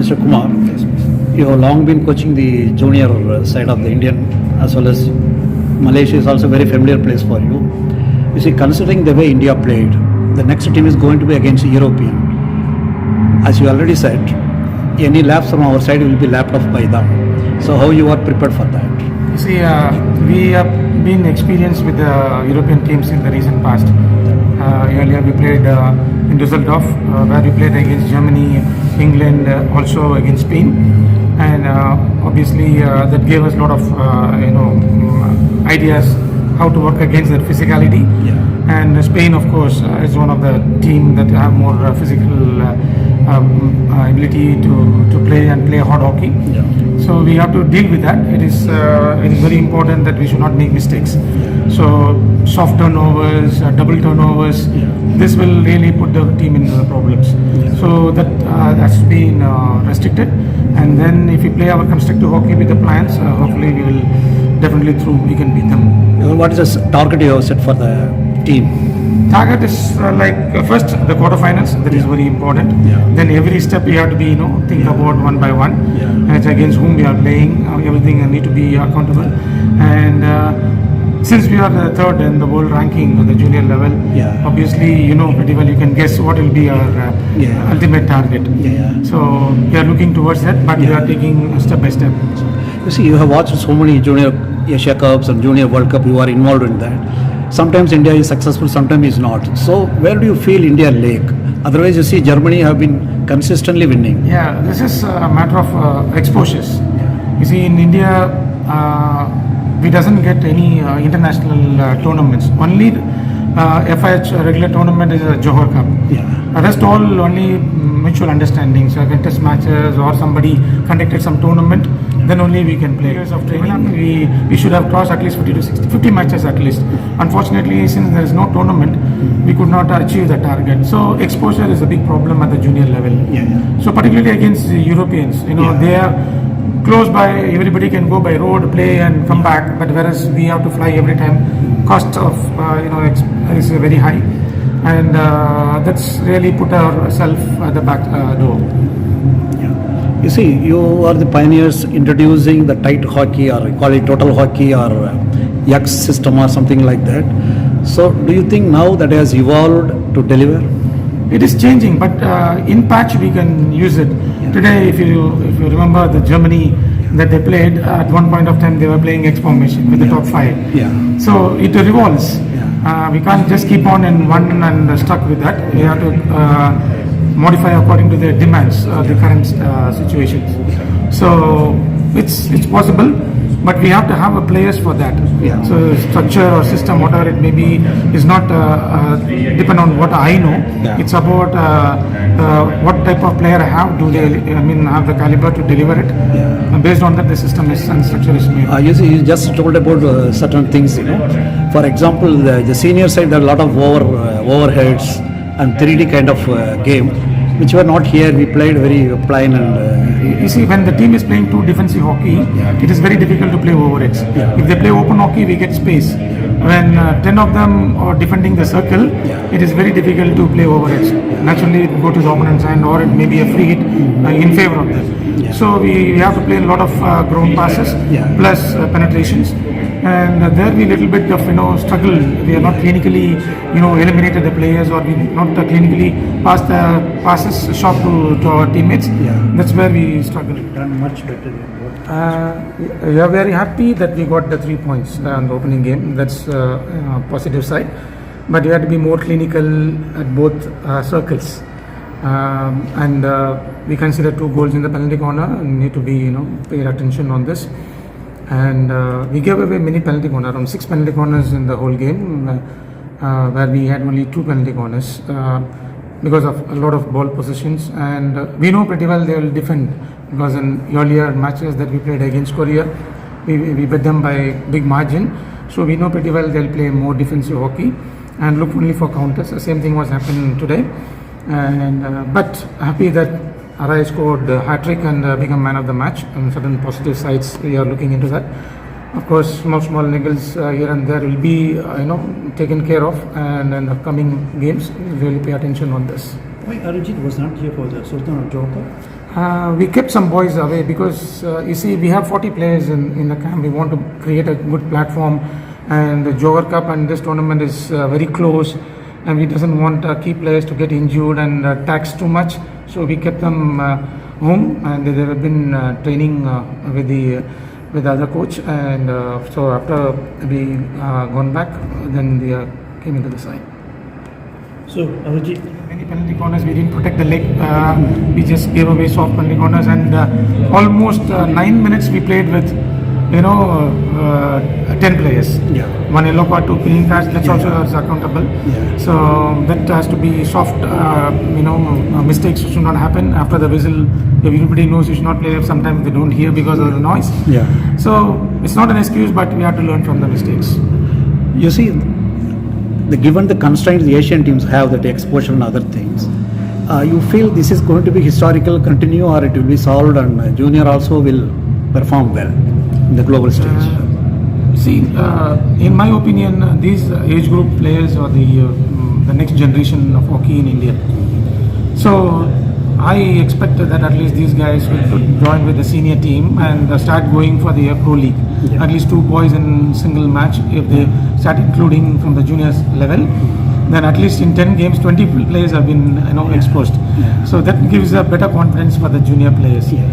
Mr. Kumar, you have long been coaching the junior side of the Indian as well as Malaysia is also a very familiar place for you. You see, considering the way India played, the next team is going to be against European. As you already said, any laps from our side will be lapped off by them. So how you are prepared for that? You see, we have been experienced with the European teams in the recent past. Earlier we played in Düsseldorf, where we played against Germany, England, also against Spain, and obviously that gave us a lot of ideas how to work against that physicality. Yeah. And Spain, of course, is one of the team that have more physical ability to play and play hard hockey. Yeah. So we have to deal with that. It is very important that we should not make mistakes. So soft turnovers, double turnovers, this will really put the team in problems. So that has been restricted. And then if we play our constructive hockey with the plans, hopefully we will definitely we can beat them. What is the target you have set for the team? Target is first the quarterfinals. That is very important. Then every step we have to be think about one by one. And it's against whom we are playing. Everything need to be accountable. And since we are the third in the world ranking at the junior level, obviously pretty well you can guess what will be our ultimate target. So we are looking towards that, but we are taking step by step. You see, you have watched so many junior Asia Cups and junior World Cup. You are involved in that. Sometimes India is successful, sometimes is not. So where do you feel India lack? Otherwise, you see Germany have been consistently winning. Yeah, this is a matter of exposures. You see, in India, we doesn't get any international tournaments. Only FIH regular tournament is a Johor Cup. Rest all only mutual understandings. So test matches or somebody conducted some tournament, then only we can play. Years of training, we should have crossed at least 50 matches at least. Unfortunately, since there is no tournament, we could not achieve the target. So exposure is a big problem at the junior level. So particularly against the Europeans, they are close by, everybody can go by road, play and come back, but whereas we have to fly every time, cost of is very high, and that's really put ourselves at the back door. You see, you are the pioneers introducing the tight hockey, or call it total hockey, or X system or something like that. So do you think now that has evolved to deliver? It is changing, but in patch we can use it. Today, if you remember the Germany that they played, at one point of time they were playing X formation with the top 5. So it revolves. We can't just keep on in one and stuck with that. We have to modify according to the demands of the current situations. So it's possible, but we have to have a players for that. So structure or system, whatever it may be, is not depend on what I know. It's about what type of player I have. Do they have the caliber to deliver it? And based on that, the system is and structure is made. You just told about certain things. For example, the senior side, there are a lot of overheads and 3D kind of game, which were not here. We played very plain and. You see, when the team is playing too defensive hockey, it is very difficult to play overheads. If they play open hockey, we get space. When 10 of them are defending the circle, it is very difficult to play overheads. Naturally, it go to the opponent's hand, or it may be a free hit in favor of them. So we have to play a lot of ground passes plus penetrations. And there we little bit of struggle. We are not clinically eliminated the players, or we not clinically passed the passes short to our teammates. That's where we struggle. Done much better. We are very happy that we got the 3 points on the opening game. That's positive side. But we have to be more clinical at both circles. And we consider 2 goals in the penalty corner and need to be pay attention on this. And we gave away many penalty corners, around 6 penalty corners in the whole game, where we had only 2 penalty corners because of a lot of ball possessions. And we know pretty well they will defend, because in earlier matches that we played against Korea, we beat them by big margin. So we know pretty well they'll play more defensive hockey and look only for counters. The same thing was happening today. And but happy that Arai scored a hat-trick and become man of the match. And certain positive sides, we are looking into that. Of course, small niggles here and there will be taken care of, and in the upcoming games, we'll really pay attention on this. Why Arijit was not here for the Sultan of Johor? We kept some boys away because you see we have 40 players in the camp. We want to create a good platform, and the Junior Cup and this tournament is very close, and we doesn't want key players to get injured and taxed too much. So we kept them home, and they have been training with the other coach, and so after we gone back, then they came into the side. So, Avijit, Many penalty corners, we didn't protect the leg. We just gave away soft penalty corners, and almost 9 minutes we played with, 10 players. Yeah. 1 yellow card, 2 green cards. That's also is accountable. Yeah. So that has to be soft. Mistakes should not happen after the whistle. Everybody knows you should not play. Sometimes they don't hear because of the noise. Yeah. So it's not an excuse, but we have to learn from the mistakes. You see, given the constraints the Asian teams have, that exposure and other things, you feel this is going to be historical, continue, or it will be solved and junior also will perform well in the global stage? In my opinion, these age group players are the next generation of hockey in India. So I expect that at least these guys will join with the senior team and start going for the pro league. Yeah. At least 2 boys in single match. If they start including from the juniors level, then at least in 10 games, 20 players have been exposed. Yeah. So that gives a better confidence for the junior players. Yeah.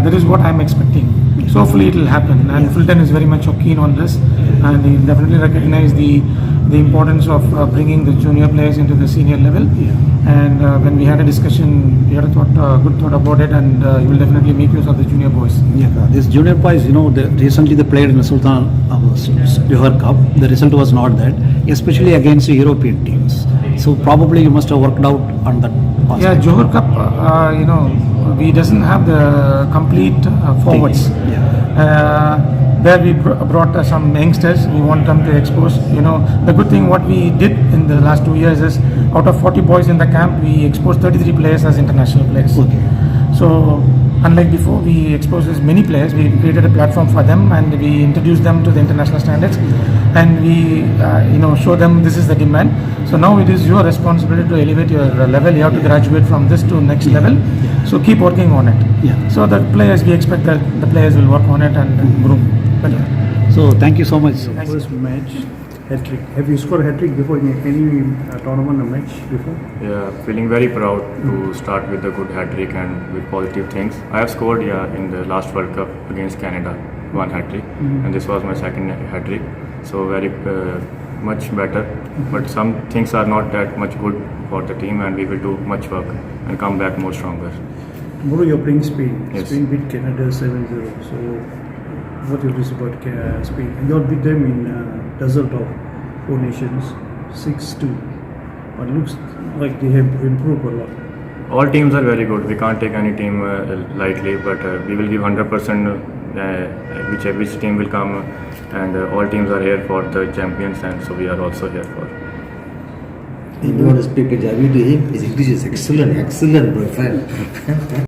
That is what I am expecting. So hopefully it will happen. And Fulton is very much keen on this, and he definitely recognize the importance of bringing the junior players into the senior level. Yeah. And when we had a discussion, we had a good thought about it, and he will definitely make use of the junior boys. Yeah, this junior boys, recently they played in the Sultan Juniors Cup. The result was not that, especially against the European teams. So probably you must have worked out on that. Yeah, Johor Cup, we doesn't have the complete forwards. There we brought some youngsters. We want them to expose. The good thing what we did in the last 2 years is, out of 40 boys in the camp, we exposed 33 players as international players. Okay. So unlike before, we exposed as many players. We created a platform for them, and we introduced them to the international standards, and we show them this is the demand. So now it is your responsibility to elevate your level. You have to graduate from this to next level. So keep working on it. Yeah. So the players, we expect that the players will work on it and groom better. So thank you so much. first match, hat-trick. Have you scored a hat-trick before in any tournament or match before? Yeah, feeling very proud to start with a good hat-trick and with positive things. I have scored in the last World Cup against Canada, 1 hat-trick, and this was my second hat-trick. So very much better, but some things are not that much good for the team, and we will do much work and come back more stronger. Tomorrow you're playing Spain. Yes. Spain beat Canada 7-0. So what is this about Spain? And you all beat them in result of 4 nations 6-2. But looks like they have improved a lot. All teams are very good. We can't take any team lightly, but we will give 100%. Which team will come, and all teams are here for the champions, and so we are also here for. You want to speak Punjabi to him? His English is excellent, my friend.